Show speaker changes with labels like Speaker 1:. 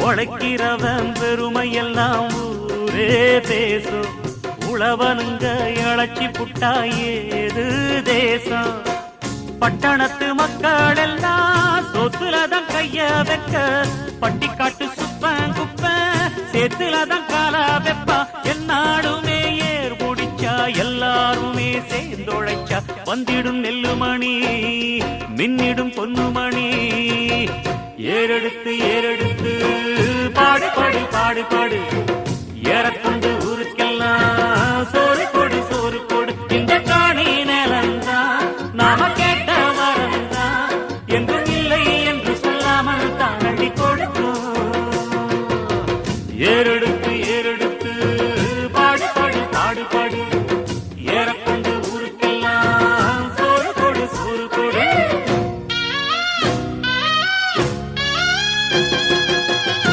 Speaker 1: உழைக்கிறவன் பெருமையெல்லாம் ஊரே பேசும். உழவனுங்க இழைச்சி புட்டா ஏது தேசம். பட்டணத்து மக்கள் எல்லாம் சொத்துலதான் கைய வைக்க, பட்டிக்காட்டு சுப்பன் குப்பன் சேத்துலதான் காலா வெப்பா. என்னாடுமே ஏர் முடிச்சா எல்லாருமே சேர்ந்தொழைச்சா வந்திடும் நெல்லுமணி மின்னிடும் பொன்னுமணி. ஏறெடுத்து ஏறெடுத்து பாடு பாடு பாடு பாடு, ஏறக்கொண்டு ஊருக்கெல்லாம் சோறு கொடு சோறு கொடு. இந்த காணி நிலந்தான் நாம கேட்ட வரந்தான், என்றும் இல்லை என்று சொல்லாமல் தான் அள்ளி கொடுக்கும். ஏறெடுத்து